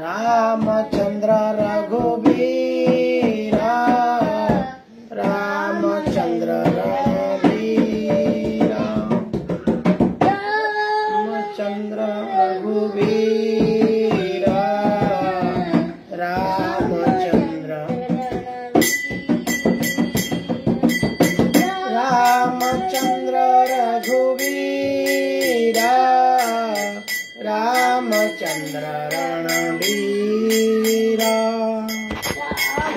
रामचंद्र रघुवीरा रामचंद्र रघुवीरा रामचंद्र रघुवीरा रामचंद्र रघुवीरा रामचंद्र रणवीरा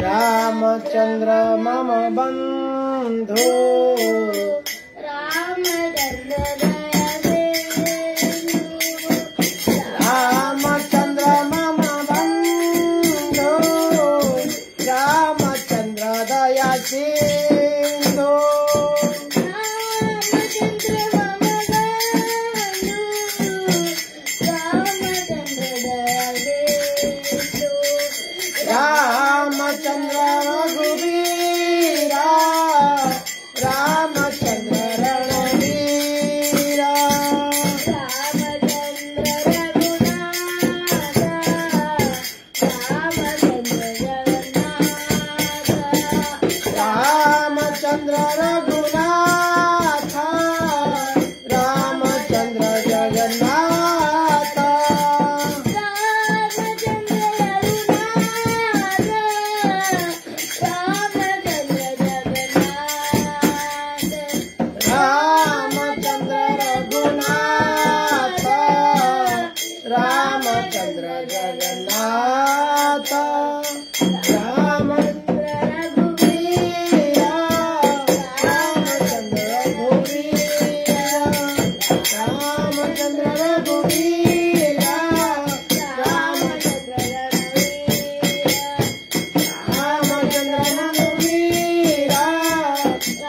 रामचंद्र मम बंधु रामचंद्र मम बंधु रामचंद्र दया सिंधु रामचंद्र रघुवीरा रामचंद्र रणवीरा रामचंद्र रघुनाथ रामचंद्र जगन्नाथ रामचंद्र जगन्नाथ रामचंद्र रघुवीरा रामचंद्र रघुवीरा रामचंद्र रघुवीरा रामचंद्र रघुवीरा रामचंद्र रघुवीरा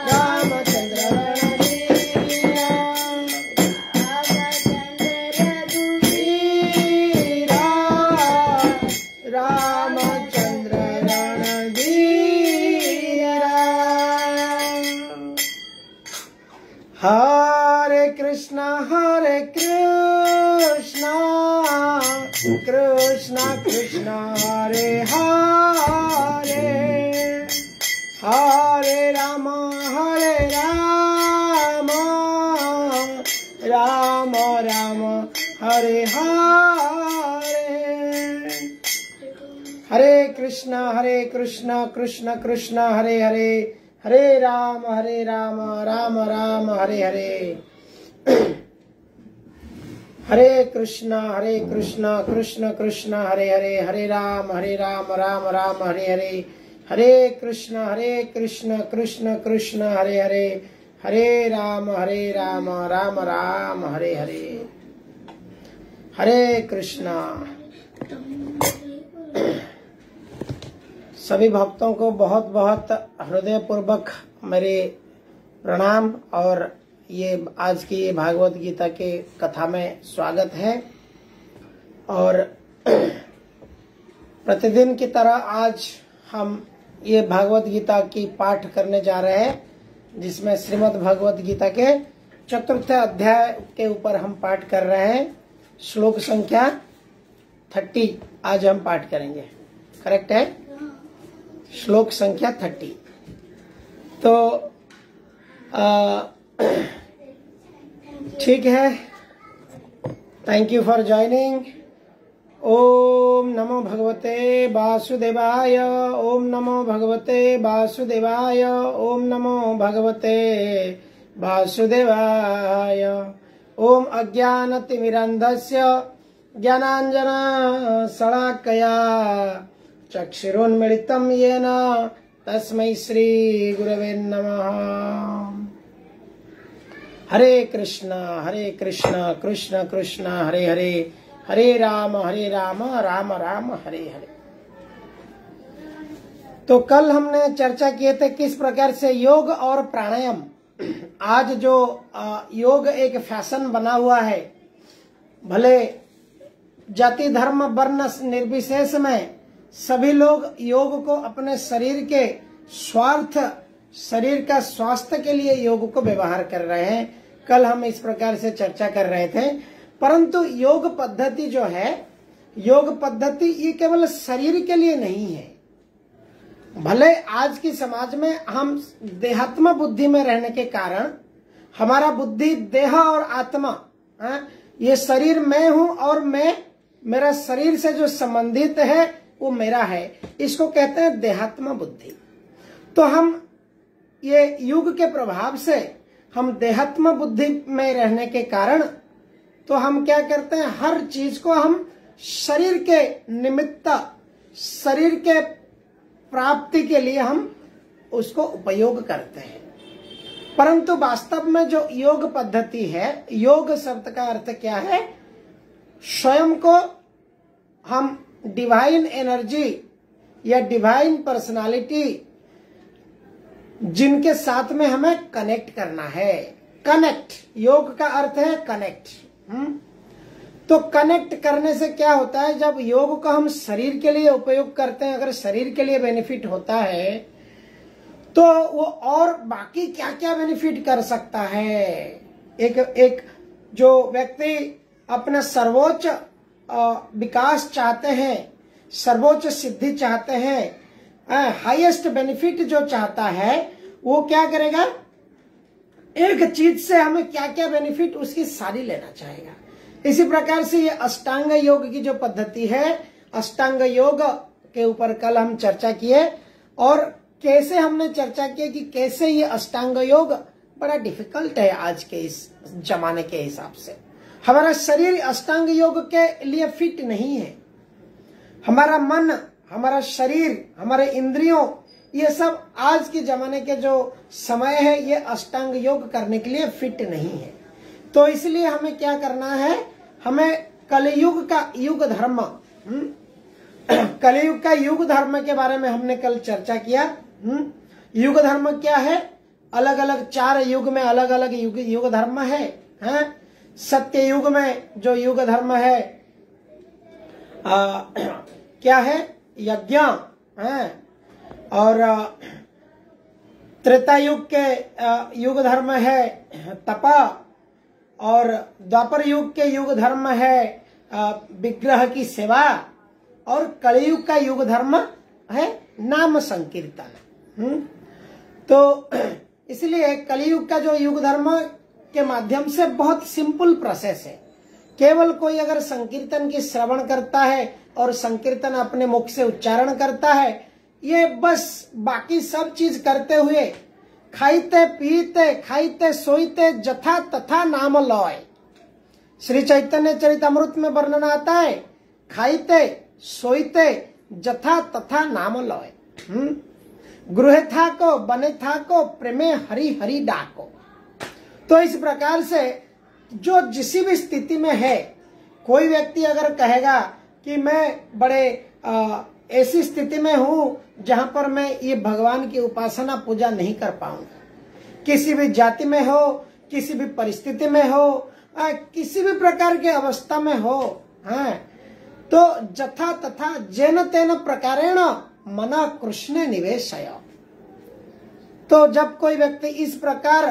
रामचंद्र रघुवीरा रामचंद्र रणवीरा हरे कृष्णा कृष्णा कृष्णा हरे हरे हरे राम राम राम हरे हरे हरे कृष्णा कृष्ण कृष्ण हरे हरे हरे राम राम राम हरे हरे हरे कृष्णा कृष्ण कृष्ण हरे हरे हरे राम राम राम हरे हरे हरे कृष्णा कृष्ण कृष्ण हरे हरे हरे राम राम राम हरे हरे हरे कृष्णा। सभी भक्तों को बहुत बहुत हृदय पूर्वक मेरे प्रणाम और ये आज की ये भागवत गीता के कथा में स्वागत है। और प्रतिदिन की तरह आज हम ये भागवत गीता की पाठ करने जा रहे हैं, जिसमें श्रीमद् भगवत गीता के 4th अध्याय के ऊपर हम पाठ कर रहे हैं। श्लोक संख्या 30 आज हम पाठ करेंगे। करेक्ट है? श्लोक संख्या 30। तो ठीक है, थैंक यू फॉर ज्वाइनिंग। ओम नमो भगवते वासुदेवाय, ओम नमो भगवते वासुदेवाय, ओम नमो भगवते वासुदेवाय। ओम अज्ञानतिमिरन्धस्य ज्ञानाञ्जना शलाकया चक्षुरुन्मीलितं येन तस्मै श्री गुरवे नमः। हरे कृष्णा कृष्ण कृष्ण हरे हरे, हरे राम राम राम हरे हरे। तो कल हमने चर्चा किए थे किस प्रकार से योग और प्राणायाम, आज जो योग एक फैशन बना हुआ है, भले जाति धर्म वर्ण निर्विशेष में सभी लोग योग को अपने शरीर के स्वार्थ, शरीर का स्वास्थ्य के लिए योग को व्यवहार कर रहे हैं। कल हम इस प्रकार से चर्चा कर रहे थे। परंतु योग पद्धति जो है योग पद्धति ये केवल शरीर के लिए नहीं है। भले आज की समाज में हम देहात्म बुद्धि में रहने के कारण हमारा बुद्धि देह और आत्मा, ये शरीर मैं हूं और मैं मेरा शरीर से जो संबंधित है वो मेरा है, इसको कहते हैं देहात्म बुद्धि। तो हम ये युग के प्रभाव से हम देहात्म बुद्धि में रहने के कारण तो हम क्या करते हैं, हर चीज को हम शरीर के निमित्त, शरीर के प्राप्ति के लिए हम उसको उपयोग करते हैं। परंतु वास्तव में जो योग पद्धति है, योग शब्द का अर्थ क्या है, स्वयं को हम डिवाइन एनर्जी या डिवाइन पर्सनालिटी जिनके साथ में हमें कनेक्ट करना है। कनेक्ट, योग का अर्थ है कनेक्ट। तो कनेक्ट करने से क्या होता है, जब योग को हम शरीर के लिए उपयोग करते हैं, अगर शरीर के लिए बेनिफिट होता है तो वो और बाकी क्या क्या बेनिफिट कर सकता है। एक जो व्यक्ति अपना सर्वोच्च विकास चाहते हैं, सर्वोच्च सिद्धि चाहते हैं, हाईएस्ट बेनिफिट जो चाहता है, वो क्या करेगा, एक चीज से हमें क्या क्या बेनिफिट उसकी सारी लेना चाहेगा। इसी प्रकार से ये अष्टांग योग की जो पद्धति है, अष्टांग योग के ऊपर कल हम चर्चा किए और कैसे हमने चर्चा किया कि कैसे ये अष्टांग योग बड़ा डिफिकल्ट है आज के इस जमाने के हिसाब से। हमारा शरीर अष्टांग योग के लिए फिट नहीं है, हमारा मन, हमारा शरीर, हमारे इंद्रियों, ये सब आज के जमाने के जो समय है ये अष्टांग योग करने के लिए फिट नहीं है। तो इसलिए हमें क्या करना है, हमें कलयुग का युग धर्म, कलयुग का युग धर्म के बारे में हमने कल चर्चा किया। युग धर्म क्या है, अलग अलग 4 युग में अलग अलग युग धर्म है। सत्य युग में जो युग धर्म है क्या है, यज्ञ है। और त्रेता युग के युग धर्म है तपा, और द्वापर युग के युग धर्म है विग्रह की सेवा, और कलयुग का युग धर्म है नाम संकीर्तन। तो इसलिए कलयुग का जो युग धर्म के माध्यम से बहुत सिंपल प्रोसेस है। केवल कोई अगर संकीर्तन की श्रवण करता है और संकीर्तन अपने मुख से उच्चारण करता है, ये बस बाकी सब चीज करते हुए खाइते पीते खाइते सोइते जथा तथा नाम लय। श्री चैतन्य चरितमृत में वर्णन आता है, खाइते सोइते जथा तथा नाम लय। गृह था को बने था को प्रेमे हरि हरि डाको। तो इस प्रकार से जो जिस भी स्थिति में है, कोई व्यक्ति अगर कहेगा कि मैं बड़े ऐसी स्थिति में हूं जहां पर मैं ये भगवान की उपासना पूजा नहीं कर पाऊंगा, किसी भी जाति में हो, किसी भी परिस्थिति में हो, किसी भी प्रकार के अवस्था में हो, तो जथा तथा जेन तेन प्रकारेण मना कृष्ण निवेशय। तो जब कोई व्यक्ति इस प्रकार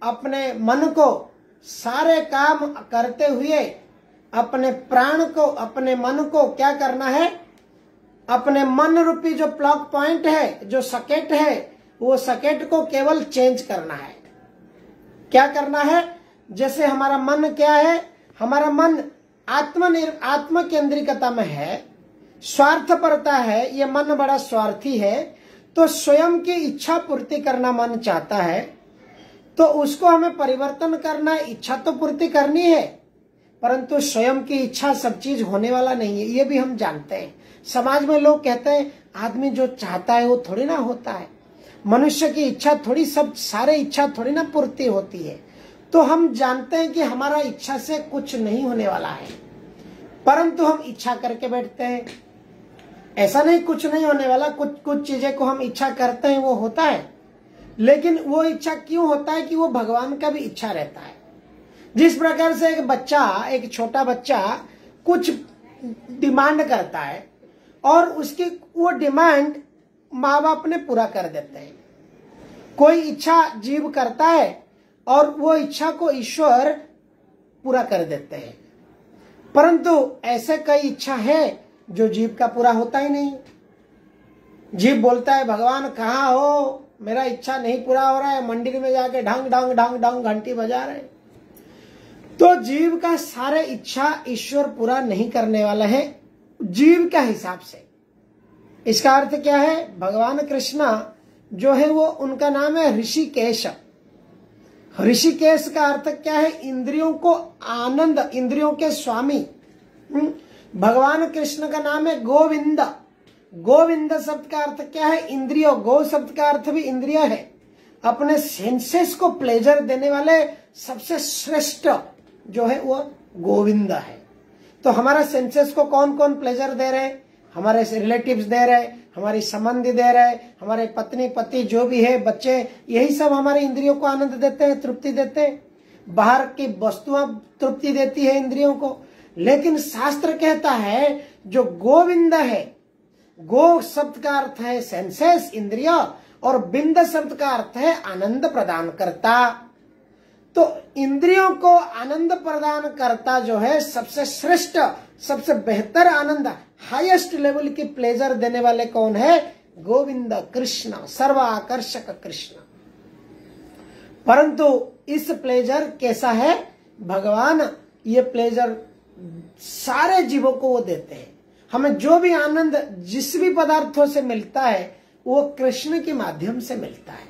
अपने मन को सारे काम करते हुए अपने प्राण को, अपने मन को क्या करना है, अपने मन रूपी जो प्लग पॉइंट है, जो सकेट है, वो सकेट को केवल चेंज करना है। क्या करना है, जैसे हमारा मन क्या है, हमारा मन आत्म केंद्रिकता में है, स्वार्थपरता है, ये मन बड़ा स्वार्थी है। तो स्वयं की इच्छा पूर्ति करना मन चाहता है, तो उसको हमें परिवर्तन करना है। इच्छा तो पूर्ति करनी है, परंतु स्वयं की इच्छा सब चीज होने वाला नहीं है, ये भी हम जानते हैं। समाज में लोग कहते हैं आदमी जो चाहता है वो थोड़ी ना होता है, मनुष्य की इच्छा थोड़ी, सब सारे इच्छा थोड़ी ना पूर्ति होती है। तो हम जानते हैं कि हमारा इच्छा से कुछ नहीं होने वाला है, परंतु हम इच्छा करके बैठते हैं। ऐसा नहीं कुछ नहीं होने वाला, कुछ चीजें को हम इच्छा करते हैं वो होता है, लेकिन वो इच्छा क्यों होता है कि वो भगवान का भी इच्छा रहता है। जिस प्रकार से एक बच्चा, एक छोटा बच्चा कुछ डिमांड करता है और उसकी वो डिमांड माँ बाप ने पूरा कर देते हैं। कोई इच्छा जीव करता है और वो इच्छा को ईश्वर पूरा कर देते हैं। परंतु ऐसे कई इच्छा है जो जीव का पूरा होता ही नहीं। जीव बोलता है भगवान कहाँ हो, मेरा इच्छा नहीं पूरा हो रहा है, मंदिर में जाके ढंग ढंग ढंग ढंग घंटी बजा रहे। तो जीव का सारे इच्छा ईश्वर पूरा नहीं करने वाला है जीव का हिसाब से। इसका अर्थ क्या है? भगवान कृष्णा जो है वो उनका नाम है ऋषिकेश। ऋषिकेश का अर्थ क्या है? इंद्रियों को आनंद, इंद्रियों के स्वामी। भगवान कृष्ण का नाम है गोविंद। गोविंद शब्द का अर्थ क्या है? इंद्रियों। गो शब्द का अर्थ भी इंद्रिय है। अपने सेंसेस को प्लेजर देने वाले सबसे श्रेष्ठ जो है वो गोविंद है। तो हमारा सेंसेस को कौन कौन प्लेजर दे रहे? हमारे रिलेटिव्स दे रहे, हमारी संबंधी दे रहे, हमारे पत्नी पति जो भी है, बच्चे, यही सब हमारे इंद्रियों को आनंद देते हैं, तृप्ति देते हैं। बाहर की वस्तुएं तृप्ति देती है इंद्रियों को। लेकिन शास्त्र कहता है जो गोविंद है, गो शब्द का अर्थ है सेंसेस, इंद्रिय, और बिंद शब्द का अर्थ है आनंद प्रदान करता। तो इंद्रियों को आनंद प्रदान करता जो है सबसे श्रेष्ठ, सबसे बेहतर आनंद, हाईएस्ट लेवल की प्लेजर देने वाले कौन है? गोविंद कृष्ण, सर्वाकर्षक कृष्ण। परंतु इस प्लेजर कैसा है? भगवान ये प्लेजर सारे जीवों को वो देते हैं। हमें जो भी आनंद जिस भी पदार्थों से मिलता है वो कृष्ण के माध्यम से मिलता है।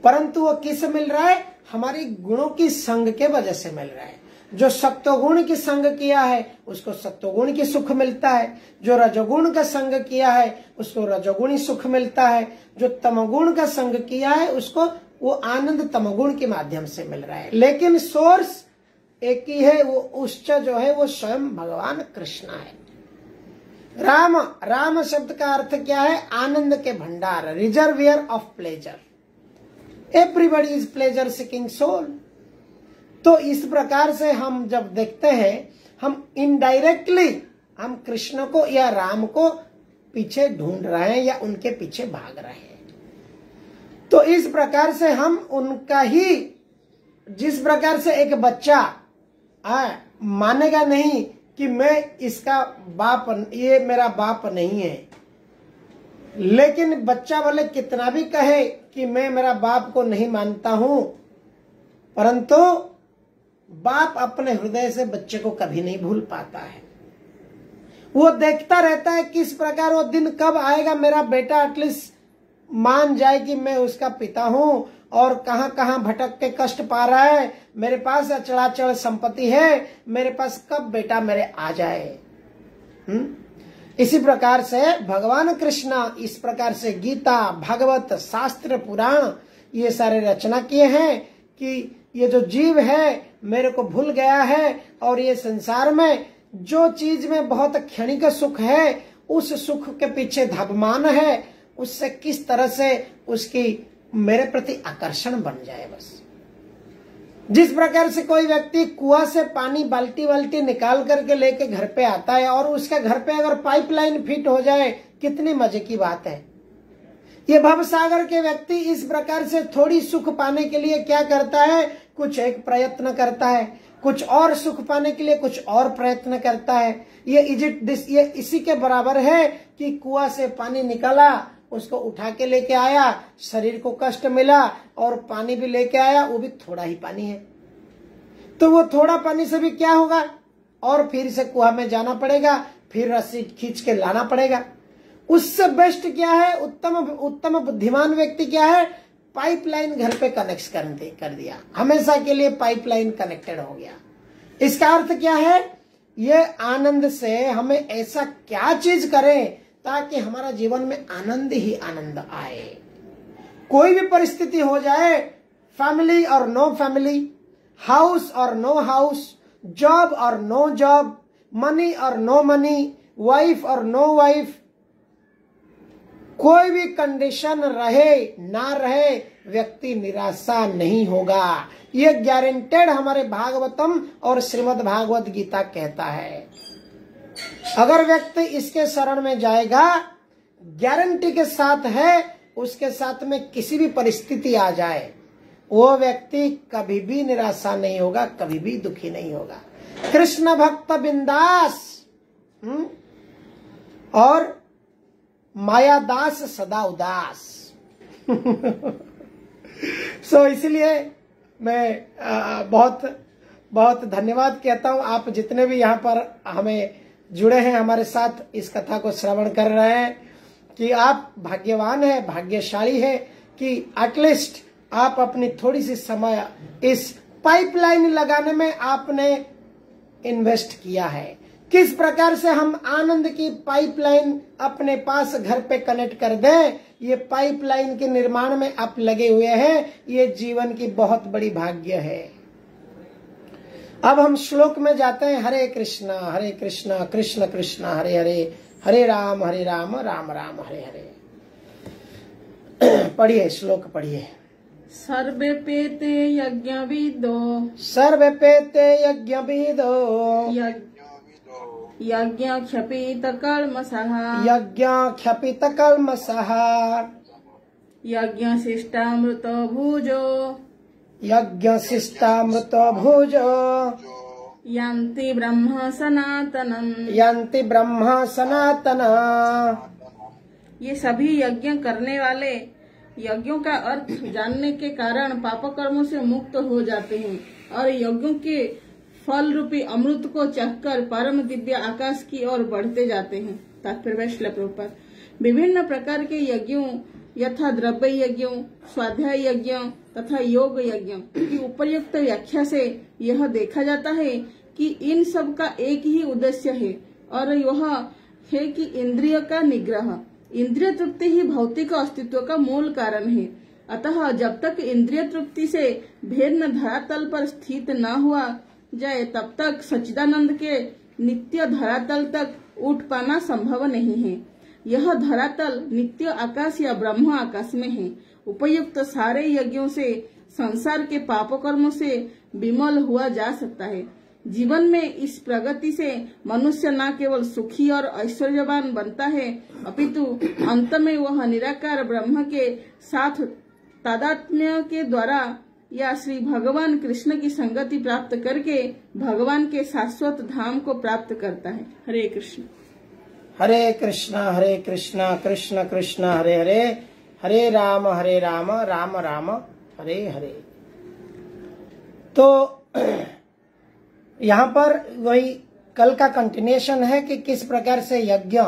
परंतु वो किस मिल रहा है? हमारी गुणों की संग के वजह से मिल रहा है। जो सत्वगुण की संग किया है उसको सत्वगुण की सुख मिलता है, जो रजोगुण का संग किया है उसको रजोगुणी सुख मिलता है, जो तमगुण का संग किया है उसको वो आनंद तमगुण के माध्यम से मिल रहा है। लेकिन सोर्स एक ही है, वो उच्च जो है वो स्वयं भगवान कृष्ण है। राम, राम शब्द का अर्थ क्या है? आनंद के भंडार, reservoir of pleasure. Everybody is pleasure seeking soul. तो इस प्रकार से हम जब देखते हैं, हम इनडायरेक्टली हम कृष्ण को या राम को पीछे ढूंढ रहे हैं या उनके पीछे भाग रहे हैं। तो इस प्रकार से हम उनका ही, जिस प्रकार से एक बच्चा मानेगा नहीं कि मैं इसका बाप, ये मेरा बाप नहीं है, लेकिन बच्चा भले कितना भी कहे कि मैं मेरा बाप को नहीं मानता हूं, परंतु बाप अपने हृदय से बच्चे को कभी नहीं भूल पाता है। वो देखता रहता है किस प्रकार वो दिन कब आएगा मेरा बेटा एटलीस्ट मान जाए कि मैं उसका पिता हूं, और कहां कहां भटक के कष्ट पा रहा है, मेरे पास अचलाचल संपत्ति है, मेरे पास कब बेटा मेरे आ जाए। इसी प्रकार से भगवान कृष्ण इस प्रकार से गीता, भागवत, शास्त्र, पुराण ये सारे रचना किए हैं कि ये जो जीव है मेरे को भूल गया है, और ये संसार में जो चीज में बहुत क्षणिक सुख है उस सुख के पीछे धावमान है, उससे किस तरह से उसकी मेरे प्रति आकर्षण बन जाए। बस जिस प्रकार से कोई व्यक्ति कुआं से पानी बाल्टी बाल्टी निकाल करके लेके घर पे आता है और उसके घर पे अगर पाइपलाइन फिट हो जाए, कितनी मजे की बात है। ये भवसागर के व्यक्ति इस प्रकार से थोड़ी सुख पाने के लिए क्या करता है? कुछ एक प्रयत्न करता है, कुछ और सुख पाने के लिए कुछ और प्रयत्न करता है। ये इसी के बराबर है कि कुआं से पानी निकाला, उसको उठा के लेके आया, शरीर को कष्ट मिला और पानी भी लेके आया, वो भी थोड़ा ही पानी है। तो वो थोड़ा पानी से भी क्या होगा? और फिर से कुआं में जाना पड़ेगा, फिर रस्सी खींच के लाना पड़ेगा। उससे बेस्ट क्या है? उत्तम बुद्धिमान व्यक्ति क्या है? पाइपलाइन घर पे कनेक्ट कर दिया, हमेशा के लिए पाइपलाइन कनेक्टेड हो गया। इसका अर्थ क्या है? ये आनंद से हमें ऐसा क्या चीज करें ताकि हमारा जीवन में आनंद ही आनंद आए। कोई भी परिस्थिति हो जाए, फैमिली और नो फैमिली, हाउस और नो हाउस, जॉब और नो जॉब, मनी और नो मनी, वाइफ और नो वाइफ, कोई भी कंडीशन रहे ना रहे, व्यक्ति निराशा नहीं होगा। ये गारंटेड हमारे भागवतम और श्रीमद् भागवत गीता कहता है। अगर व्यक्ति इसके शरण में जाएगा, गारंटी के साथ है, उसके साथ में किसी भी परिस्थिति आ जाए, वो व्यक्ति कभी भी निराशा नहीं होगा, कभी भी दुखी नहीं होगा। कृष्ण भक्त बिंदास और मायादास सदा उदास। सो इसलिए मैं बहुत बहुत धन्यवाद कहता हूं, आप जितने भी यहाँ पर हमें जुड़े हैं, हमारे साथ इस कथा को श्रवण कर रहे हैं, कि आप भाग्यवान है, भाग्यशाली है कि एटलीस्ट आप अपनी थोड़ी सी समय इस पाइपलाइन लगाने में आपने इन्वेस्ट किया है। किस प्रकार से हम आनंद की पाइपलाइन अपने पास घर पे कनेक्ट कर दें, ये पाइपलाइन के निर्माण में आप लगे हुए हैं, ये जीवन की बहुत बड़ी भाग्य है। अब हम श्लोक में जाते हैं। हरे कृष्णा कृष्ण कृष्ण हरे हरे, हरे राम राम राम हरे हरे। पढ़िए, श्लोक पढ़िए। सर्वेपेते यज्ञविदो, सर्वेपेते यज्ञविदो, यज्ञक्षपितकल्मषः, यज्ञक्षपितकल्मषः, यज्ञशिष्टामृतो भुजो, यज्ञशिष्टामृतो भुजो, यान्ति ब्रह्म सनातनम्, यान्ति ब्रह्म सनातना। ये सभी यज्ञ करने वाले यज्ञों का अर्थ जानने के कारण पाप कर्मों से मुक्त हो जाते हैं और यज्ञों के फल रूपी अमृत को चखकर परम दिव्य आकाश की ओर बढ़ते जाते हैं। तात्पर्य श्रील प्रभुपाद। विभिन्न प्रकार के यज्ञों यथा द्रव्य यज्ञों, स्वाध्याय यज्ञ तथा योग यज्ञ की उपर्युक्त व्याख्या से यह देखा जाता है कि इन सब का एक ही उद्देश्य है और वह है कि इंद्रिय का निग्रह। इंद्रिय तृप्ति ही भौतिक अस्तित्व का मूल कारण है। अतः जब तक इंद्रिय तृप्ति से भिन्न धरातल पर स्थित न हुआ जाए तब तक सच्चिदानंद के नित्य धरातल तक उठ पाना संभव नहीं है। यह धरातल नित्य आकाश या ब्रह्म आकाश में है। उपयुक्त सारे यज्ञों से संसार के पाप कर्मों से विमल हुआ जा सकता है। जीवन में इस प्रगति से मनुष्य न केवल सुखी और ऐश्वर्यवान बनता है अपितु अंत में वह निराकार ब्रह्म के साथ तादात्म्य के द्वारा या श्री भगवान कृष्ण की संगति प्राप्त करके भगवान के शाश्वत धाम को प्राप्त करता है। हरे कृष्ण। हरे कृष्णा कृष्ण कृष्ण हरे हरे, हरे राम राम राम हरे हरे। तो यहाँ पर वही कल का कंटिन्यूशन है कि किस प्रकार से यज्ञ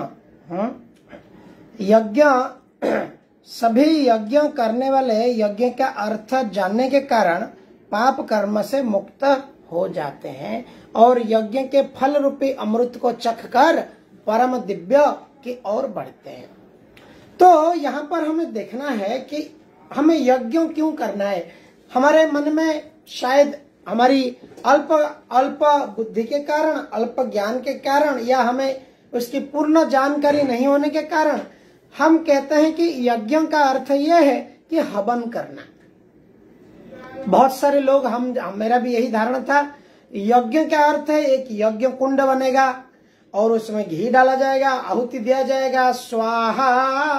सभी यज्ञ करने वाले यज्ञ का अर्थ जानने के कारण पाप कर्म से मुक्त हो जाते हैं और यज्ञ के फल रूपी अमृत को चखकर परम दिव्य की ओर बढ़ते हैं। तो यहाँ पर हमें देखना है कि हमें यज्ञ क्यों करना है। हमारे मन में शायद हमारी अल्प बुद्धि के कारण, अल्प ज्ञान के कारण या हमें उसकी पूर्ण जानकारी नहीं होने के कारण हम कहते हैं कि यज्ञ का अर्थ यह है कि हवन करना। बहुत सारे लोग मेरा भी यही धारणा था, यज्ञ का अर्थ है एक यज्ञ कुंड बनेगा और उसमें घी डाला जाएगा, आहुति दिया जाएगा, स्वाहा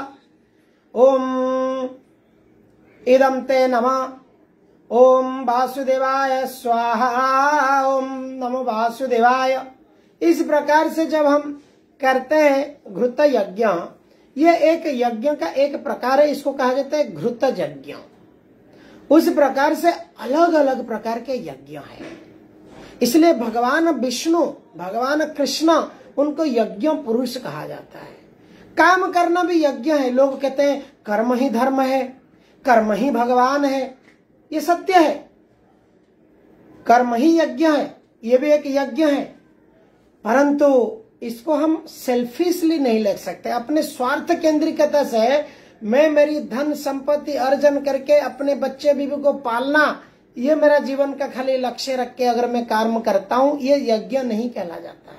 ओम इदम ते नमः, ओम वासुदेवाय स्वाहा, ओम नमो वासुदेवाय। इस प्रकार से जब हम करते हैं घृत यज्ञ, ये एक यज्ञ का एक प्रकार है, इसको कहा जाता है घृत यज्ञ। उस प्रकार से अलग अलग प्रकार के यज्ञ हैं। इसलिए भगवान विष्णु, भगवान कृष्ण, उनको यज्ञ पुरुष कहा जाता है। काम करना भी यज्ञ है। लोग कहते हैं कर्म ही धर्म है, कर्म ही भगवान है। ये सत्य है, कर्म ही यज्ञ है, ये भी एक यज्ञ है। परंतु इसको हम सेल्फिशली नहीं ले सकते। अपने स्वार्थ केंद्रिकता से मैं मेरी धन संपत्ति अर्जन करके अपने बच्चे बीवी को पालना, ये मेरा जीवन का खाली लक्ष्य रख के अगर मैं कर्म करता हूं, ये यज्ञ नहीं कहला जाता है।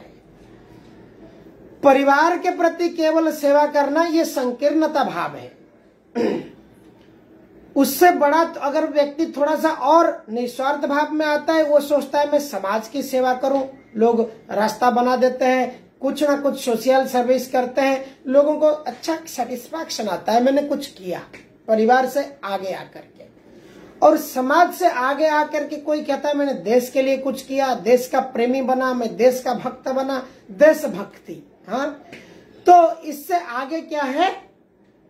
परिवार के प्रति केवल सेवा करना, ये संकीर्णता भाव है। उससे बड़ा तो अगर व्यक्ति थोड़ा सा और निस्वार्थ भाव में आता है, वो सोचता है मैं समाज की सेवा करूं। लोग रास्ता बना देते हैं, कुछ ना कुछ सोशल सर्विस करते हैं, लोगों को अच्छा सेटिस्फैक्शन आता है, मैंने कुछ किया परिवार से आगे आकर के। और समाज से आगे आकर के कोई कहता है मैंने देश के लिए कुछ किया, देश का प्रेमी बना, मैं देश का भक्त बना, देशभक्ति। हाँ, तो इससे आगे क्या है?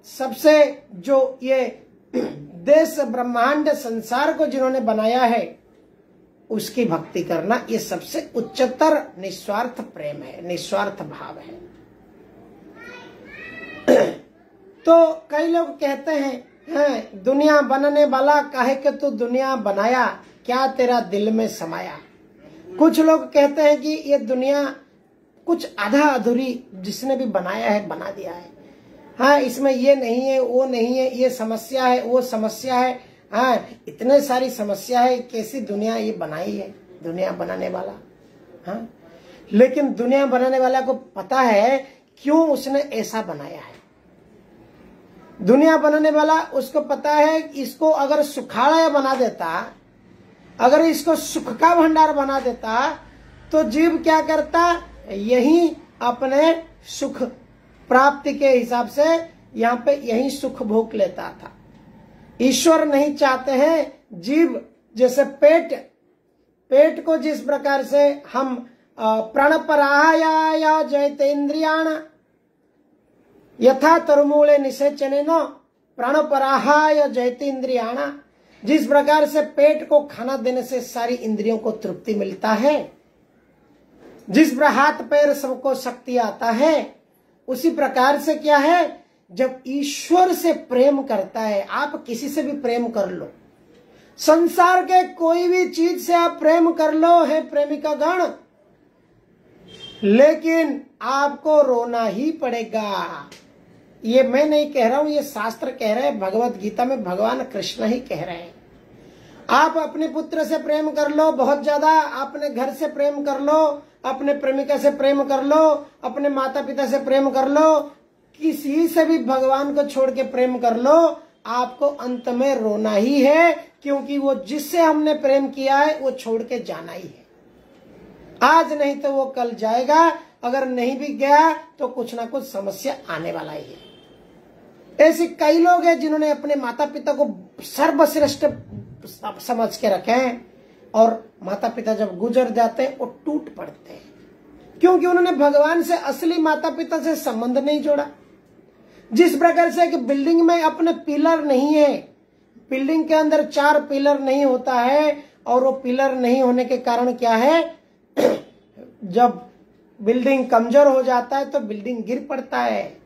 सबसे जो ये देश ब्रह्मांड संसार को जिन्होंने बनाया है उसकी भक्ति करना, ये सबसे उच्चतर निस्वार्थ प्रेम है, निस्वार्थ भाव है। तो कई लोग कहते हैं दुनिया बनने वाला काहे के तू दुनिया बनाया, क्या तेरा दिल में समाया। कुछ लोग कहते हैं कि ये दुनिया कुछ आधा अधूरी जिसने भी बनाया है बना दिया है। हाँ, इसमें ये नहीं है, वो नहीं है, ये समस्या है, वो समस्या है। हाँ, इतने सारी समस्या है, कैसी दुनिया ये बनाई है दुनिया बनाने वाला। हाँ, लेकिन दुनिया बनाने वाला को पता है क्यों उसने ऐसा बनाया है। दुनिया बनाने वाला उसको पता है इसको अगर सुखालय बना देता, अगर इसको सुख का भंडार बना देता तो जीव क्या करता, यही अपने सुख प्राप्ति के हिसाब से यहाँ पे यही सुख भोग लेता था। ईश्वर नहीं चाहते हैं जीव जैसे पेट को जिस प्रकार से हम प्राणपराया जयतेन्द्रियाण यथा तरुमूले निषेचनेन प्राणपराहाय जयतेन्द्रियाण, जिस प्रकार से पेट को खाना देने से सारी इंद्रियों को तृप्ति मिलता है, जिस प्रकार हाथ पैर सबको शक्ति आता है, उसी प्रकार से क्या है, जब ईश्वर से प्रेम करता है, आप किसी से भी प्रेम कर लो, संसार के कोई भी चीज से आप प्रेम कर लो है प्रेमिका गण, लेकिन आपको रोना ही पड़ेगा। ये मैं नहीं कह रहा हूं, ये शास्त्र कह रहे हैं, भगवत गीता में भगवान कृष्ण ही कह रहे हैं। आप अपने पुत्र से प्रेम कर लो बहुत ज्यादा, अपने घर से प्रेम कर लो, अपने प्रेमिका से प्रेम कर लो, अपने माता पिता से प्रेम कर लो, किसी से भी भगवान को छोड़ के प्रेम कर लो, आपको अंत में रोना ही है, क्योंकि वो जिससे हमने प्रेम किया है वो छोड़ के जाना ही है। आज नहीं तो वो कल जाएगा, अगर नहीं भी गया तो कुछ ना कुछ समस्या आने वाला ही है। ऐसे कई लोग हैं जिन्होंने अपने माता पिता को सर्वश्रेष्ठ समझ के रखे हैं, और माता पिता जब गुजर जाते हैं वो टूट पड़ते हैं, क्योंकि उन्होंने भगवान से असली माता पिता से संबंध नहीं जोड़ा। जिस प्रकार से कि बिल्डिंग में अपने पिलर नहीं है, बिल्डिंग के अंदर 4 पिलर नहीं होता है, और वो पिलर नहीं होने के कारण क्या है, जब बिल्डिंग कमजोर हो जाता है तो बिल्डिंग गिर पड़ता है।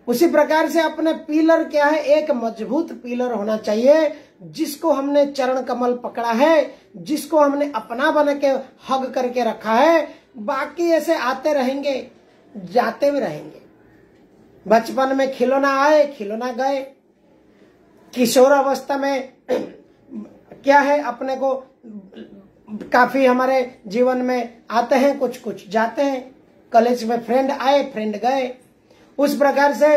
उसी प्रकार से अपने पिलर क्या है, एक मजबूत पिलर होना चाहिए, जिसको हमने चरण कमल पकड़ा है, जिसको हमने अपना बना के हग करके रखा है। बाकी ऐसे आते रहेंगे, जाते भी रहेंगे। बचपन में खिलौना आए, खिलौना गए, किशोर अवस्था में क्या है, अपने को काफी हमारे जीवन में आते हैं, कुछ कुछ जाते हैं। कॉलेज में फ्रेंड आए, फ्रेंड गए। उस प्रकार से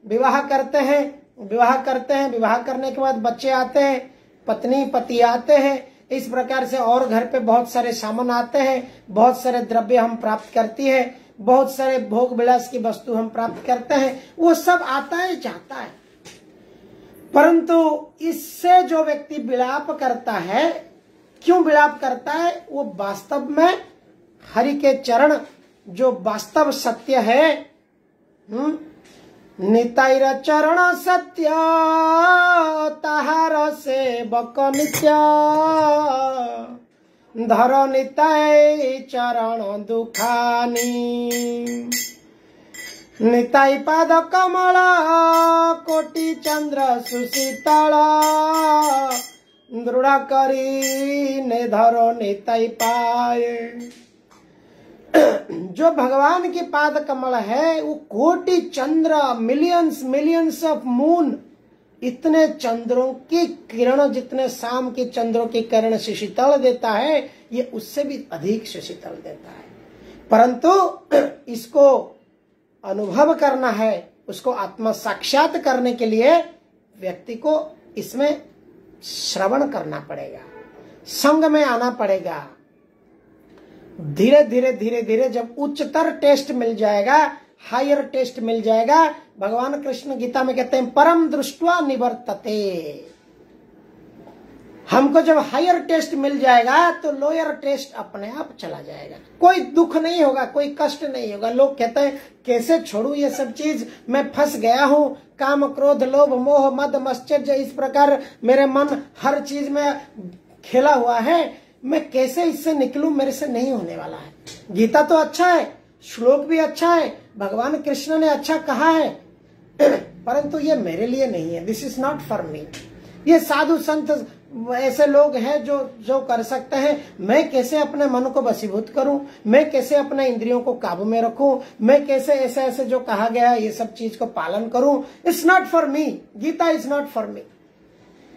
विवाह करते हैं, विवाह करने के बाद बच्चे आते हैं, पत्नी पति आते हैं। इस प्रकार से और घर पे बहुत सारे सामान आते हैं, बहुत सारे द्रव्य हम प्राप्त करती है, बहुत सारे भोग विलास की वस्तु हम प्राप्त करते हैं। वो सब आता है, चाहता है, परंतु इससे जो व्यक्ति विलाप करता है, क्यों विलाप करता है, वो वास्तव में हरि के चरण जो वास्तव सत्य है, निताईर चरण सत्य ताहार सेवक नित्य, धर निताई चरण दुखानी, निताई पाद कमल कोटि चंद्र सुशीतल, दृढ़ करी ने धरो निताई पाए। जो भगवान के पाद कमल है वो कोटि चंद्र, मिलियंस ऑफ मून, इतने चंद्रों की किरण, जितने शाम के चंद्रों की किरण से शीतल देता है, ये उससे भी अधिक से शीतल देता है। परंतु इसको अनुभव करना है, उसको आत्मा साक्षात करने के लिए व्यक्ति को इसमें श्रवण करना पड़ेगा, संग में आना पड़ेगा। धीरे धीरे जब उच्चतर टेस्ट मिल जाएगा, हायर टेस्ट मिल जाएगा, भगवान कृष्ण गीता में कहते हैं परम दृष्ट्वा निवर्तते। हमको जब हायर टेस्ट मिल जाएगा तो लोअर टेस्ट अपने आप चला जाएगा। कोई दुख नहीं होगा, कोई कष्ट नहीं होगा। लोग कहते हैं कैसे छोड़ू ये सब चीज, मैं फंस गया हूँ, काम क्रोध लोभ मोह मद मत्सर्य, इस प्रकार मेरे मन हर चीज में खेला हुआ है, मैं कैसे इससे निकलूं, मेरे से नहीं होने वाला है। गीता तो अच्छा है, श्लोक भी अच्छा है, भगवान कृष्ण ने अच्छा कहा है, परंतु ये मेरे लिए नहीं है। दिस इज नॉट फॉर मी। ये साधु संत ऐसे लोग हैं जो कर सकते हैं। मैं कैसे अपने मन को वशीभूत करूं, मैं कैसे अपने इंद्रियों को काबू में रखूं, मैं कैसे ऐसे ऐसे जो कहा गया है ये सब चीज को पालन करूं। It's not for me, Gita is not for me.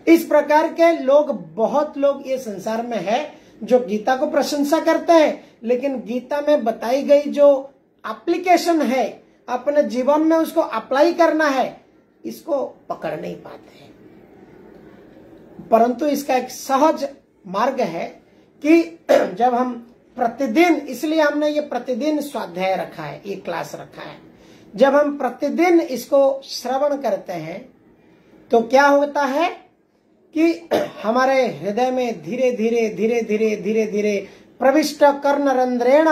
इस प्रकार के लोग, बहुत लोग ये संसार में है जो गीता को प्रशंसा करते हैं, लेकिन गीता में बताई गई जो एप्लीकेशन है, अपने जीवन में उसको अप्लाई करना है, इसको पकड़ नहीं पाते हैं। परंतु इसका एक सहज मार्ग है कि जब हम प्रतिदिन, इसलिए हमने ये प्रतिदिन स्वाध्याय रखा है, ये क्लास रखा है। जब हम प्रतिदिन इसको श्रवण करते हैं तो क्या होता है कि हमारे हृदय में धीरे धीरे धीरे धीरे धीरे धीरे प्रविष्ट कर्ण रंध्रेण,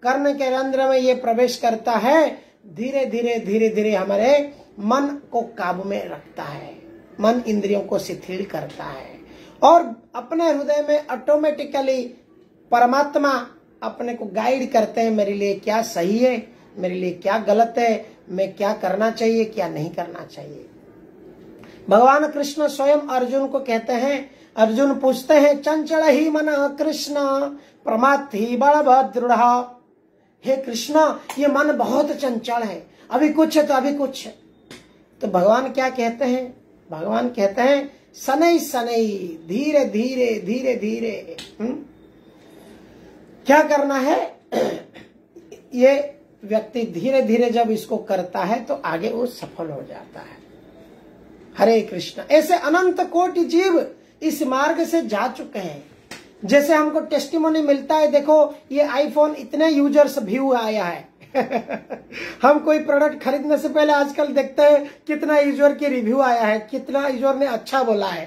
कर्ण के रंध्र में ये प्रवेश करता है, धीरे धीरे धीरे धीरे हमारे मन को काबू में रखता है, मन इंद्रियों को शिथिल करता है और अपने हृदय में ऑटोमेटिकली परमात्मा अपने को गाइड करते हैं, मेरे लिए क्या सही है, मेरे लिए क्या गलत है, मैं क्या करना चाहिए, क्या नहीं करना चाहिए। भगवान कृष्ण स्वयं अर्जुन को कहते हैं, अर्जुन पूछते हैं, चंचल ही मन कृष्ण प्रमाथि बलभद्र। हे कृष्ण, ये मन बहुत चंचल है, अभी कुछ है तो अभी कुछ है। तो भगवान क्या कहते हैं? भगवान कहते हैं, शनै शनै, धीरे धीरे धीरे धीरे। क्या करना है? ये व्यक्ति धीरे धीरे जब इसको करता है तो आगे वो सफल हो जाता है। हरे कृष्ण। ऐसे अनंत कोटि जीव इस मार्ग से जा चुके हैं। जैसे हमको टेस्टिमोनी मिलता है, देखो ये आईफोन इतने यूजर्स व्यू आया है। हम कोई प्रोडक्ट खरीदने से पहले आजकल देखते हैं कितना यूजर की रिव्यू आया है, कितना यूजर ने अच्छा बोला है।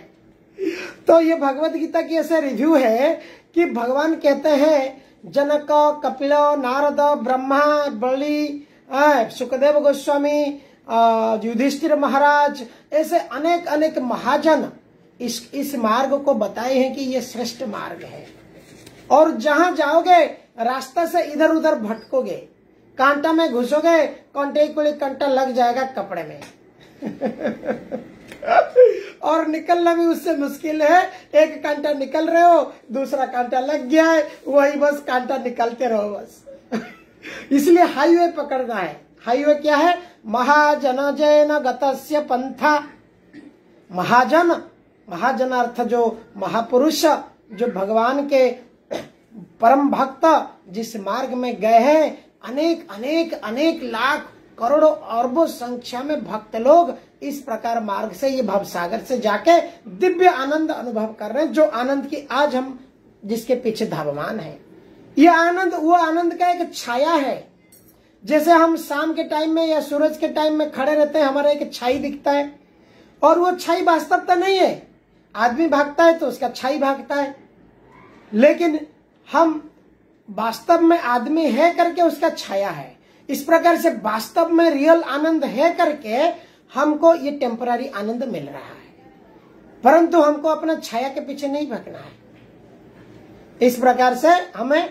तो ये भगवत गीता की ऐसे रिव्यू है कि भगवान कहते हैं, जनक, कपिल, नारद, ब्रह्मा, बलि, सुखदेव गोस्वामी, युधिष्ठिर महाराज, ऐसे अनेक अनेक महाजन इस मार्ग को बताए हैं कि ये श्रेष्ठ मार्ग है। और जहां जाओगे रास्ता से इधर उधर भटकोगे, कांटा में घुसोगे, कांटे को कांटा लग जाएगा कपड़े में और निकलना भी उससे मुश्किल है। एक कांटा निकल रहे हो, दूसरा कांटा लग गया है, वही बस कांटा निकलते रहो बस। इसलिए हाईवे पकड़ना है। हाईवे क्या है? महाजन जैन गतस्य पंथा। महाजन, महाजन अर्थ जो महापुरुष, जो भगवान के परम भक्त जिस मार्ग में गए हैं, अनेक अनेक अनेक लाख करोड़ों अरबों संख्या में भक्त लोग इस प्रकार मार्ग से, ये भवसागर से जाके दिव्य आनंद अनुभव कर रहे हैं, जो आनंद की आज हम जिसके पीछे धावमान है। ये आनंद वो आनंद का एक छाया है। जैसे हम शाम के टाइम में या सूरज के टाइम में खड़े रहते हैं, हमारा एक छाई दिखता है और वो छाई वास्तवता नहीं है। आदमी भागता है तो उसका छाई भागता है, लेकिन हम वास्तव में आदमी है करके उसका छाया है। इस प्रकार से वास्तव में रियल आनंद है करके हमको ये टेम्पररी आनंद मिल रहा है, परंतु हमको अपना छाया के पीछे नहीं भागना है। इस प्रकार से हमें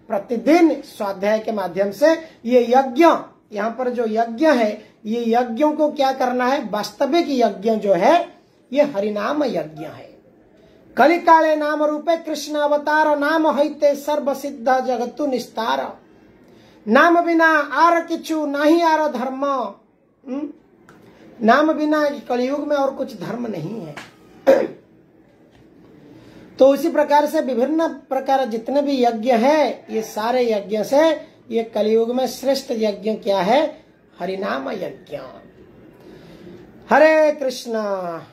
प्रतिदिन स्वाध्याय के माध्यम से ये यज्ञ, यहाँ पर जो यज्ञ है, ये यज्ञों को क्या करना है? वास्तविक यज्ञ जो है ये हरिनाम यज्ञ है। कलिकाले नाम रूपे कृष्ण अवतार, नाम हईते सर्व सिद्ध जगतु निस्तार। नाम बिना आर किचु नहीं आर धर्म। नाम बिना कलयुग में और कुछ धर्म नहीं है। तो उसी प्रकार से विभिन्न प्रकार जितने भी यज्ञ है, ये सारे यज्ञ से ये कलयुग में श्रेष्ठ यज्ञ क्या है? हरिनाम यज्ञ। हरे कृष्ण।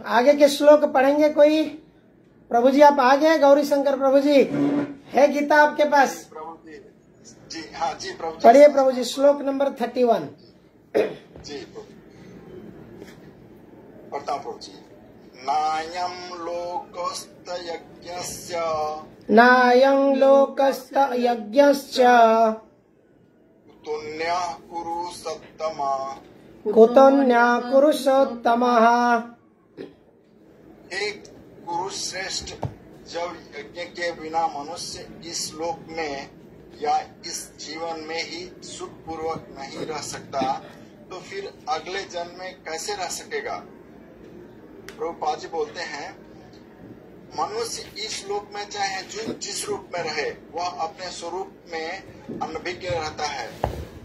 आगे के श्लोक पढ़ेंगे कोई? प्रभु जी आप आ गए? गौरी शंकर प्रभु जी है गीता आपके पास? जी हाँ जी प्रभु जी। पढ़िए प्रभु जी, श्लोक नंबर 31। जी प्रताप जी। नायं लोकस्तयज्ञस्य नायं लोकस्तयज्ञस्य कुतोऽन्यः कुरु सत्तमा। कुतोऽन्यः कुरुषोत्तमः। हे कुरुश्रेष्ठ, जब यज्ञ के बिना मनुष्य इस लोक में या इस जीवन में ही सुख पूर्वक नहीं रह सकता, तो फिर अगले जन्म में कैसे रह सकेगा। प्रभुपाद जी बोलते हैं, मनुष्य इस लोक में चाहे जो जिस रूप में रहे, वह अपने स्वरूप में अनभिज्ञ रहता है।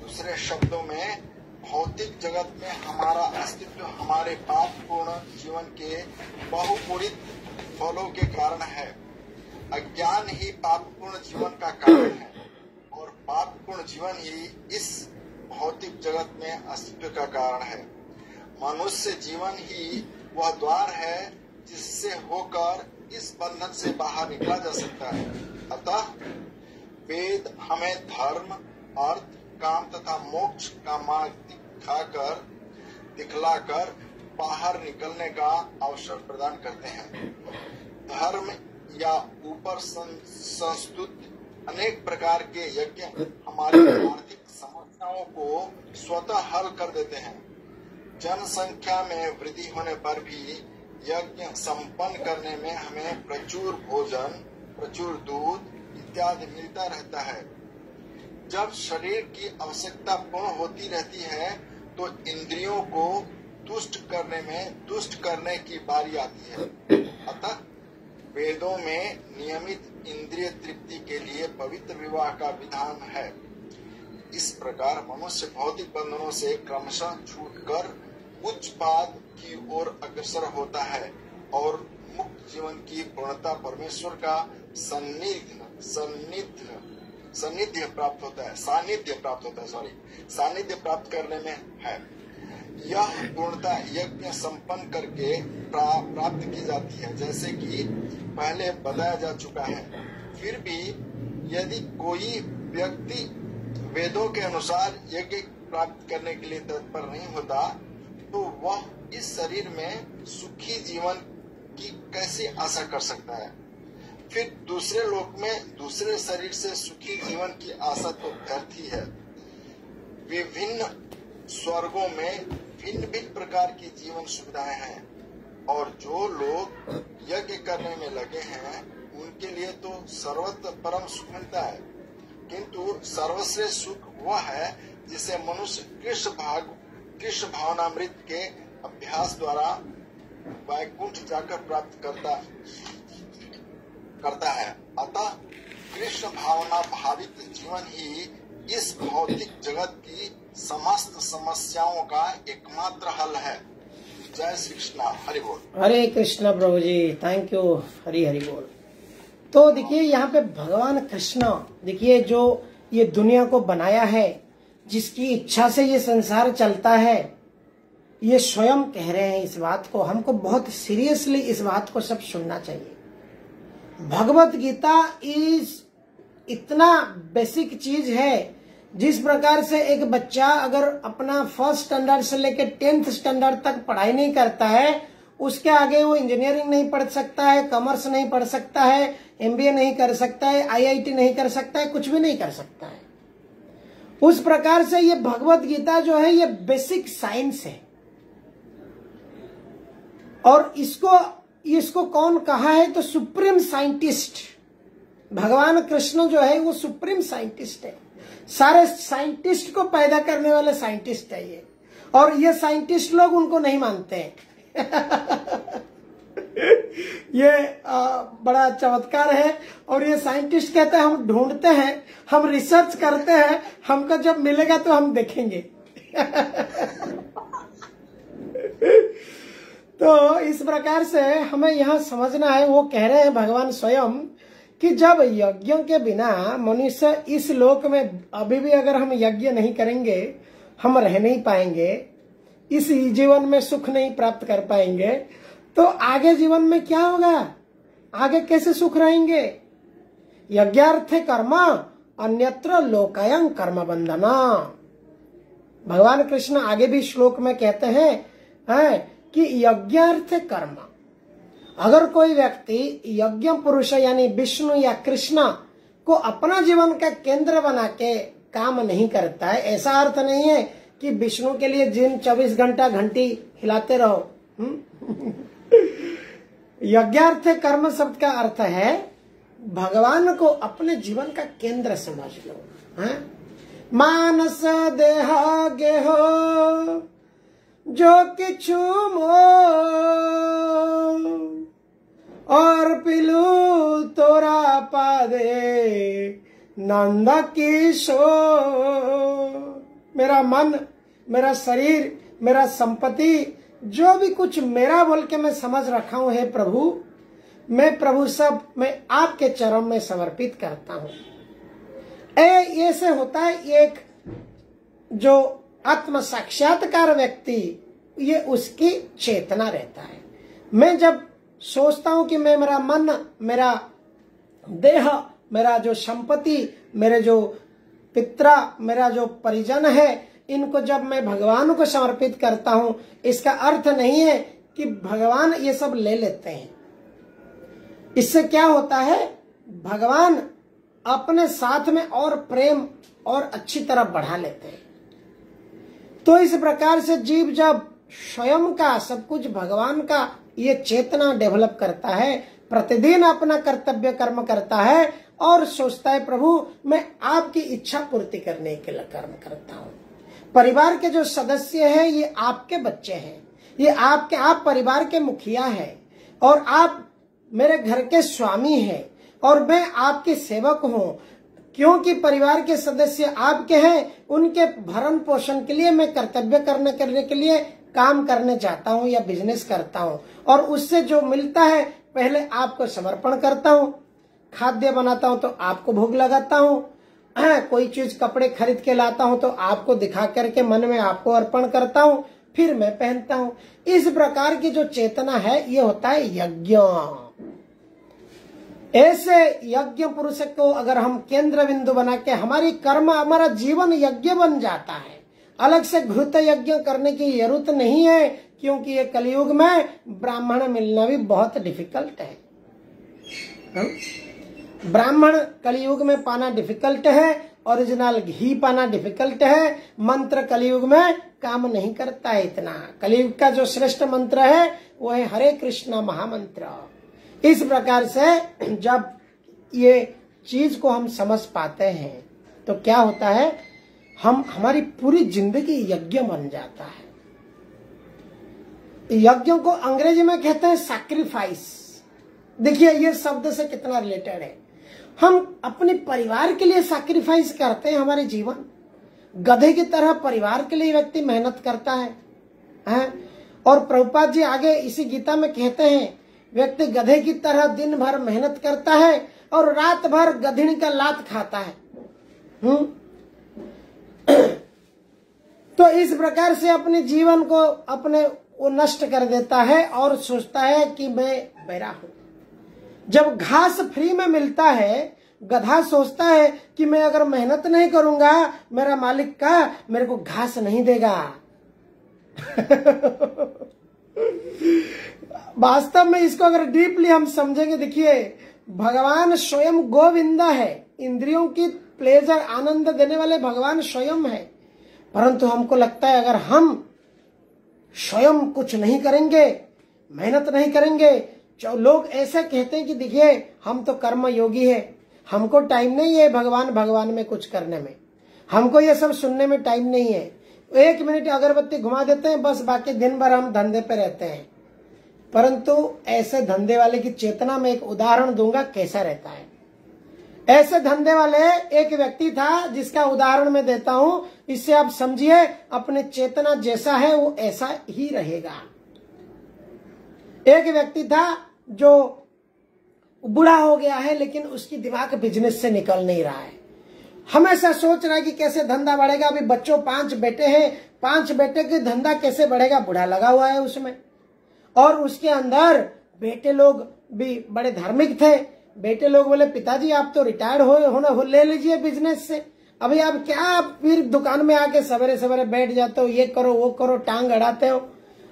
दूसरे शब्दों में, भौतिक जगत में हमारा अस्तित्व हमारे पापपूर्ण जीवन के बहुगुणित फलों के कारण है। अज्ञान ही पापपूर्ण जीवन का कारण है और पापपूर्ण जीवन ही इस भौतिक जगत में अस्तित्व का कारण है। मनुष्य जीवन ही वह द्वार है जिससे होकर इस बंधन से बाहर निकला जा सकता है। अतः वेद हमें धर्म, अर्थ, काम तथा मोक्ष का मार्ग दिखलाकर बाहर निकलने का अवसर प्रदान करते हैं। धर्म या ऊपर संस्तुत अनेक प्रकार के यज्ञ हमारी आर्थिक समस्याओं को स्वतः हल कर देते हैं। जनसंख्या में वृद्धि होने पर भी यज्ञ संपन्न करने में हमें प्रचुर भोजन, प्रचुर दूध इत्यादि मिलता रहता है। जब शरीर की आवश्यकता पूर्ण होती रहती है, तो इंद्रियों को तुष्ट करने की बारी आती है। अतः वेदों में नियमित इंद्रिय तृप्ति के लिए पवित्र विवाह का विधान है। इस प्रकार मनुष्य भौतिक बंधनों से क्रमशः छूटकर उच्च पाद की ओर अग्रसर होता है और मुक्त जीवन की पूर्णता परमेश्वर का सानिध्य प्राप्त करने में है। यह पूर्णता यज्ञ संपन्न करके प्राप्त की जाती है, जैसे कि पहले बताया जा चुका है। फिर भी यदि कोई व्यक्ति वेदों के अनुसार यज्ञ प्राप्त करने के लिए तत्पर नहीं होता, तो वह इस शरीर में सुखी जीवन की कैसे आशा कर सकता है। फिर दूसरे लोक में दूसरे शरीर से सुखी जीवन की आशा तो व्यर्थ ही है। विभिन्न स्वर्गों में भिन्न भिन्न प्रकार की जीवन सुविधाएं हैं और जो लोग यज्ञ करने में लगे हैं उनके लिए तो सर्वत्र परम सुख मिलता है। किंतु सर्वश्रेष्ठ सुख वह है जिसे मनुष्य कृष्ण भावनामृत के अभ्यास द्वारा वैकुंठ जाकर प्राप्त करता है। अतः कृष्ण भावना भावित जीवन ही इस भौतिक जगत की समस्त समस्याओं का एकमात्र हल है। जय श्री कृष्ण, हरि बोल। हरे कृष्ण प्रभु जी, थैंक यू, हरि हरि बोल। तो देखिए यहाँ पे भगवान कृष्ण, देखिए जो ये दुनिया को बनाया है, जिसकी इच्छा से ये संसार चलता है, ये स्वयं कह रहे हैं इस बात को। हमको बहुत सीरियसली इस बात को सब सुनना चाहिए। भगवत गीता इतना बेसिक चीज है, जिस प्रकार से एक बच्चा अगर अपना फर्स्ट स्टैंडर्ड से लेकर 10th स्टैंडर्ड तक पढ़ाई नहीं करता है, उसके आगे वो इंजीनियरिंग नहीं पढ़ सकता है, कॉमर्स नहीं पढ़ सकता है, MBA नहीं कर सकता है, IIT नहीं कर सकता है, कुछ भी नहीं कर सकता है। उस प्रकार से ये भगवत गीता जो है ये बेसिक साइंस है। और इसको कौन कहा है तो सुप्रीम साइंटिस्ट भगवान कृष्ण जो है वो सुप्रीम साइंटिस्ट है। सारे साइंटिस्ट को पैदा करने वाले साइंटिस्ट है ये, और ये साइंटिस्ट लोग उनको नहीं मानते हैं। ये बड़ा चमत्कार है। और ये साइंटिस्ट कहते हैं हम ढूंढते हैं, हम रिसर्च करते हैं, हमको जब मिलेगा तो हम देखेंगे। तो इस प्रकार से हमें यहाँ समझना है, वो कह रहे हैं भगवान स्वयं कि जब यज्ञ के बिना मनुष्य इस लोक में अभी भी अगर हम यज्ञ नहीं करेंगे, हम रह नहीं पाएंगे, इस जीवन में सुख नहीं प्राप्त कर पाएंगे, तो आगे जीवन में क्या होगा, आगे कैसे सुख रहेंगे। यज्ञार्थे कर्म अन्यत्र लोकायं कर्म बंधना। भगवान कृष्ण आगे भी श्लोक में कहते हैं कि यज्ञार्थ कर्म, अगर कोई व्यक्ति यज्ञ पुरुष यानी विष्णु या कृष्ण को अपना जीवन का केंद्र बना के काम नहीं करता है, ऐसा अर्थ नहीं है कि विष्णु के लिए दिन 24 घंटा घंटी हिलाते रहो। यज्ञार्थ कर्म शब्द का अर्थ है भगवान को अपने जीवन का केंद्र समझ लो। है? मानस देह गेहो जो किछु मो और पिलू तोरा पादे नंद किशोर। मेरा मन, मेरा शरीर, मेरा संपत्ति, जो भी कुछ मेरा बोल के मैं समझ रखा हूं, हे प्रभु, मैं प्रभु सब मैं आपके चरणों में समर्पित करता हूं। ये से होता है एक जो आत्म साक्षात्कार व्यक्ति, ये उसकी चेतना रहता है। मैं जब सोचता हूं कि मैं, मेरा मन, मेरा देह, मेरा जो संपत्ति, मेरे जो पितरा, मेरा जो परिजन है, इनको जब मैं भगवान को समर्पित करता हूं, इसका अर्थ नहीं है कि भगवान ये सब ले लेते हैं। इससे क्या होता है, भगवान अपने साथ में और प्रेम और अच्छी तरह बढ़ा लेते हैं। तो इस प्रकार से जीव जब स्वयं का सब कुछ भगवान का ये चेतना डेवलप करता है, प्रतिदिन अपना कर्तव्य कर्म करता है और सोचता है प्रभु मैं आपकी इच्छा पूर्ति करने के लिए कर्म करता हूँ। परिवार के जो सदस्य हैं ये आपके बच्चे हैं, ये आपके, आप परिवार के मुखिया हैं और आप मेरे घर के स्वामी हैं और मैं आपके सेवक हूँ। क्योंकि परिवार के सदस्य आपके हैं, उनके भरण पोषण के लिए मैं कर्तव्य करने के लिए काम करने जाता हूँ या बिजनेस करता हूँ और उससे जो मिलता है पहले आपको समर्पण करता हूँ। खाद्य बनाता हूँ तो आपको भोग लगाता हूँ, कोई चीज कपड़े खरीद के लाता हूँ तो आपको दिखा करके मन में आपको अर्पण करता हूँ, फिर मैं पहनता हूँ। इस प्रकार की जो चेतना है ये होता है यज्ञ। ऐसे यज्ञ पुरुष को अगर हम केंद्र बिंदु बना के हमारी कर्म, हमारा जीवन यज्ञ बन जाता है। अलग से घृत यज्ञ करने की जरूरत नहीं है, क्योंकि ये कलयुग में ब्राह्मण मिलना भी बहुत डिफिकल्ट है। ब्राह्मण कलयुग में पाना डिफिकल्ट है, ओरिजिनल घी पाना डिफिकल्ट है। मंत्र कलयुग में काम नहीं करता है इतना। कलयुग का जो श्रेष्ठ मंत्र है वो है हरे कृष्णा महामंत्र। इस प्रकार से जब ये चीज को हम समझ पाते हैं तो क्या होता है, हम, हमारी पूरी जिंदगी यज्ञ बन जाता है। यज्ञों को अंग्रेजी में कहते हैं सैक्रिफाइस। देखिए ये शब्द से कितना रिलेटेड है। हम अपने परिवार के लिए सैक्रिफाइस करते हैं हमारे जीवन। गधे की तरह परिवार के लिए व्यक्ति मेहनत करता है? और प्रभुपाद जी आगे इसी गीता में कहते हैं व्यक्ति गधे की तरह दिन भर मेहनत करता है और रात भर गधिनी का लात खाता है। तो इस प्रकार से अपने जीवन को अपने वो नष्ट कर देता है और सोचता है कि मैं बैरा हूं। जब घास फ्री में मिलता है, गधा सोचता है कि मैं अगर मेहनत नहीं करूंगा मेरा मालिक का मेरे को घास नहीं देगा। वास्तव में इसको अगर डीपली हम समझेंगे, देखिए भगवान स्वयं गोविंदा है, इंद्रियों की प्लेजर आनंद देने वाले भगवान स्वयं है। परंतु हमको लगता है अगर हम स्वयं कुछ नहीं करेंगे, मेहनत नहीं करेंगे, जो लोग ऐसे कहते हैं कि देखिए हम तो कर्म योगी है, हमको टाइम नहीं है भगवान में कुछ करने में, हमको ये सब सुनने में टाइम नहीं है। 1 मिनट अगरबत्ती घुमा देते हैं बस, बाकी दिन भर हम धंधे पे रहते हैं। परंतु ऐसे धंधे वाले की चेतना में एक उदाहरण दूंगा कैसा रहता है। ऐसे धंधे वाले एक व्यक्ति था जिसका उदाहरण मैं देता हूं, इससे आप समझिए अपने चेतना जैसा है वो ऐसा ही रहेगा। एक व्यक्ति था जो बूढ़ा हो गया है लेकिन उसकी दिमाग बिजनेस से निकल नहीं रहा है, हमेशा सोच रहा है कि कैसे धंधा बढ़ेगा। अभी बच्चों 5 बेटे हैं, 5 बेटे के धंधा कैसे बढ़ेगा, बूढ़ा लगा हुआ है उसमें। और उसके अंदर बेटे लोग भी बड़े धार्मिक थे। बेटे लोग बोले पिताजी आप तो रिटायर्ड हो ले लीजिए बिजनेस से, अभी आप क्या फिर दुकान में आके सवेरे सवेरे बैठ जाते हो, ये करो वो करो, टांग अड़ाते हो,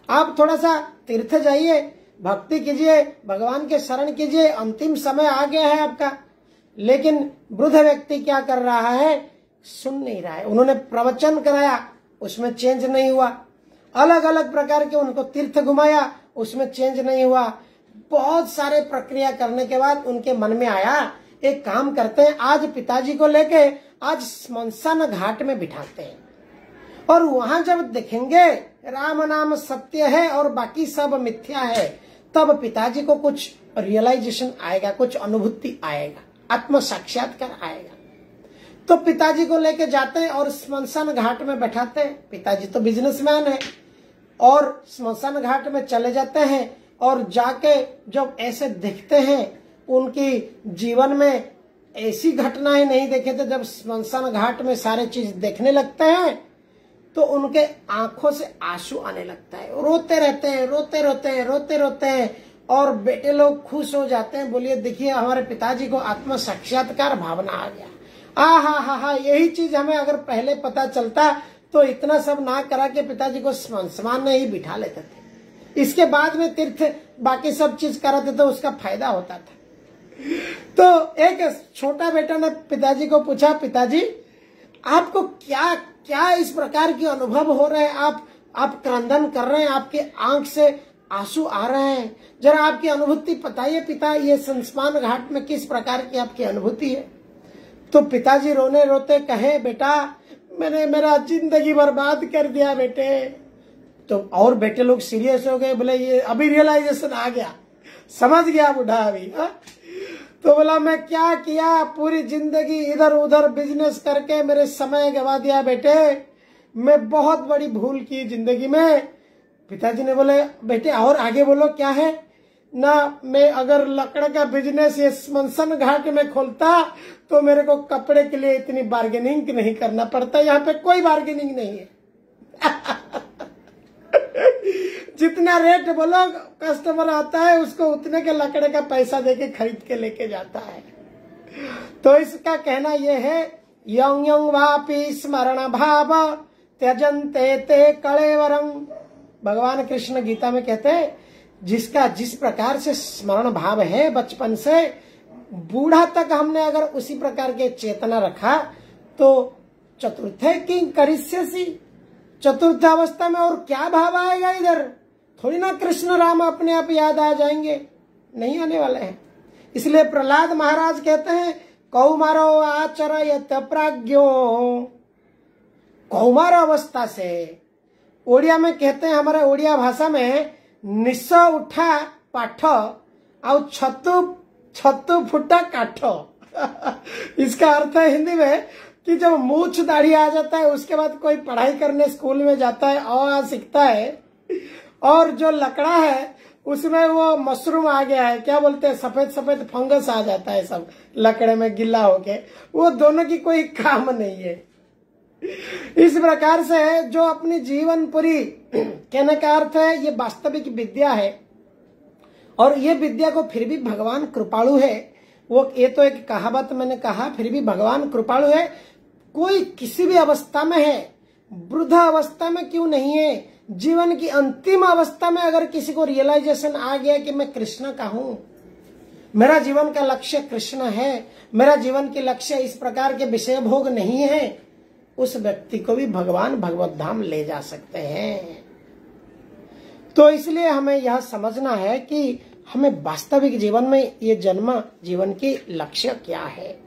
आप थोड़ा सा तीर्थ जाइए, भक्ति कीजिए, भगवान के शरण कीजिए, अंतिम समय आ गया है आपका। लेकिन वृद्ध व्यक्ति क्या कर रहा है, सुन नहीं रहा है। उन्होंने प्रवचन कराया, उसमें चेंज नहीं हुआ। अलग अलग प्रकार के उनको तीर्थ घुमाया, उसमें चेंज नहीं हुआ। बहुत सारे प्रक्रिया करने के बाद उनके मन में आया, एक काम करते हैं, आज पिताजी को लेके आज स्मशान घाट में बिठाते हैं, और वहां जब देखेंगे राम नाम सत्य है और बाकी सब मिथ्या है, तब पिताजी को कुछ रियलाइजेशन आएगा, कुछ अनुभूति आएगा, आत्म साक्षात्कार आएगा। तो पिताजी को लेके जाते हैं और स्मशान घाट में बैठाते हैं। पिताजी तो बिजनेसमैन है, और स्मशान घाट में चले जाते हैं, और जाके जब ऐसे देखते हैं, उनकी जीवन में ऐसी घटनाएं नहीं देखे थे। जब स्मशान घाट में सारे चीज देखने लगते हैं तो उनके आंखों से आंसू आने लगता है, रोते रहते हैं, रोते रोते हैं, और बेटे लोग खुश हो जाते हैं। बोलिए देखिए हमारे पिताजी को आत्म साक्षात्कार भावना आ गया। हा, यही चीज हमें अगर पहले पता चलता तो इतना सब ना करा के पिताजी को स्मशान में ही बिठा लेते थे। इसके बाद में तीर्थ बाकी सब चीज कराते तो उसका फायदा होता था। तो एक छोटा बेटा ने पिताजी को पूछा, पिताजी आपको क्या क्या इस प्रकार की अनुभव हो रहे हैं, आप क्रंदन कर रहे हैं, आपके आंख से आंसू आ रहे हैं, जरा आपकी अनुभूति बताइए पिता, ये स्मशान घाट में किस प्रकार की आपकी अनुभूति है। तो पिताजी रोने रोते कहे, बेटा मैंने मेरा जिंदगी बर्बाद कर दिया बेटे। तो और बेटे लोग सीरियस हो गए, बोले ये अभी रियलाइजेशन आ गया, समझ गया बूढ़ा अभी। तो बोला मैं क्या किया, पूरी जिंदगी इधर उधर बिजनेस करके मेरे समय गवा दिया बेटे, मैं बहुत बड़ी भूल की जिंदगी में। पिताजी ने बोले बेटे और आगे बोलो क्या है ना, मैं अगर लकड़ का बिजनेस ये स्मशान घाट में खोलता तो मेरे को कपड़े के लिए इतनी बार्गेनिंग नहीं करना पड़ता, यहाँ पे कोई बार्गेनिंग नहीं है। जितना रेट बोलो कस्टमर आता है उसको उतने के लकड़े का पैसा देके खरीद के लेके जाता है। तो इसका कहना यह है, यं यं वापि स्मरण भाव त्यजन्ते ते कलेवरं। भगवान कृष्ण गीता में कहते हैं जिसका जिस प्रकार से स्मरण भाव है बचपन से बूढ़ा तक, हमने अगर उसी प्रकार के चेतना रखा तो चतुर्थे किं करिष्यसि, चतुर्थ अवस्था में और क्या भाव आएगा, इधर थोड़ी ना कृष्ण राम अपने आप याद आ जाएंगे, नहीं आने वाले हैं। इसलिए प्रहलाद महाराज कहते हैं कौमारो आचरयत प्राज्ञो, कौमार अवस्था से, ओडिया में कहते हैं, हमारे ओडिया भाषा में निश उठा पाठ और छत्तू फुटा काठ। इसका अर्थ है हिंदी में कि जब मूछ दाढ़ी आ जाता है उसके बाद कोई पढ़ाई करने स्कूल में जाता है और सीखता है, और जो लकड़ा है उसमें वो मशरूम आ गया है, क्या बोलते हैं, सफेद सफेद फंगस आ जाता है सब लकड़े में गिल्ला होके, वो दोनों की कोई काम नहीं है। इस प्रकार से जो अपनी जीवन पूरी, कहने का अर्थ है ये वास्तविक विद्या है, और ये विद्या को फिर भी भगवान कृपालु है। वो ये तो एक कहावत मैंने कहा, फिर भी भगवान कृपालु है। कोई किसी भी अवस्था में है, वृद्ध अवस्था में क्यों नहीं है, जीवन की अंतिम अवस्था में अगर किसी को रियलाइजेशन आ गया कि मैं कृष्ण का हूं, मेरा जीवन का लक्ष्य कृष्ण है, मेरा जीवन के लक्ष्य इस प्रकार के विषय भोग नहीं है, उस व्यक्ति को भी भगवान भगवत धाम ले जा सकते हैं। तो इसलिए हमें यह समझना है कि हमें वास्तविक जीवन में ये जन्म जीवन की लक्ष्य क्या है।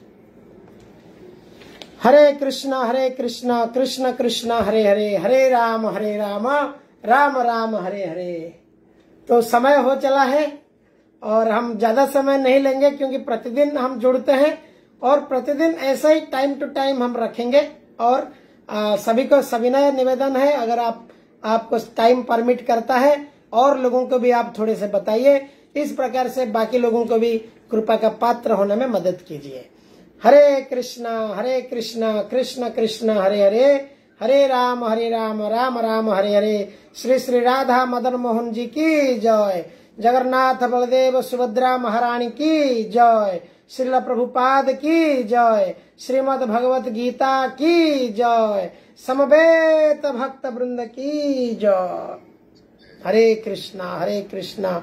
हरे कृष्णा कृष्ण कृष्ण हरे हरे, हरे राम राम राम हरे हरे। तो समय हो चला है और हम ज्यादा समय नहीं लेंगे, क्योंकि प्रतिदिन हम जुड़ते हैं और प्रतिदिन ऐसा ही टाइम टू टाइम हम रखेंगे। और सभी को सविनय निवेदन है, अगर आपको टाइम परमिट करता है और लोगों को भी आप थोड़े से बताइए, इस प्रकार से बाकी लोगों को भी कृपा का पात्र होने में मदद कीजिए। हरे कृष्णा कृष्ण कृष्ण हरे हरे, हरे राम राम राम हरे हरे। श्री श्री राधा मदन मोहन जी की जय, जगन्नाथ बलदेव सुभद्रा महारानी की जय, श्रील प्रभुपाद की जय, श्रीमद् भगवत गीता की जय, समवेत भक्त वृंद की जय। हरे कृष्णा